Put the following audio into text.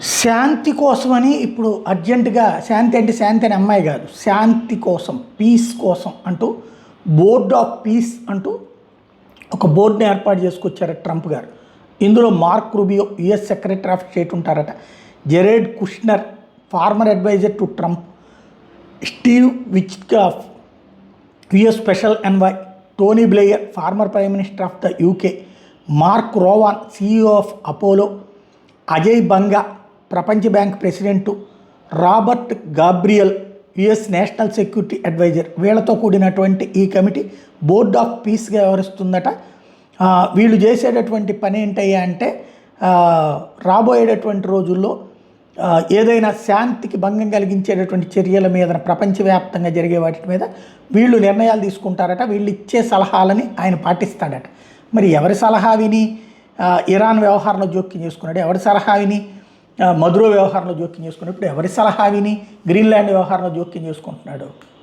శాంతి కోసమని ఇప్పుడు అర్జెంటుగా శాంతి అంటే శాంతి అనే అమ్మాయి కాదు, శాంతి కోసం, పీస్ కోసం అంటూ బోర్డ్ ఆఫ్ పీస్ అంటూ ఒక బోర్డుని ఏర్పాటు చేసుకొచ్చారు ట్రంప్ గారు. ఇందులో Mark Rubio US secretary of state ఉంటారట, Jared Kushner former adviser to Trump, Steve Witkoff US special envoy, Tony Blair former prime minister of the UK, Mark Rowan CEO of Apollo, Ajay Banga ప్రపంచ bank president, Robert Gabriel US national security adviser, వీళ్ళతో కూడినటువంటి ఈ committee board of పీస్గా వ్యవహరిస్తుందట. వీళ్ళు చేసేటటువంటి పని ఏంటయ్యా అంటే రాబోయేటటువంటి రోజుల్లో ఏదైనా శాంతికి భంగం కలిగించేటటువంటి చర్యల మీద ప్రపంచవ్యాప్తంగా జరిగే వాటి మీద వీళ్ళు నిర్ణయాలు తీసుకుంటారట. వీళ్ళు ఇచ్చే సలహాలని ఆయన పాటిస్తాడట. మరి ఎవరి సలహా విని ఇరాన్ వ్యవహారంలో జోక్యం చేసుకున్నాడు, ఎవరి సలహా విని మధురో వ్యవహారంలో జోక్యం చేసుకున్నప్పుడు ఎవరి సలహా విని గ్రీన్లాండ్ వ్యవహారంలో జోక్యం చేసుకుంటున్నాడు.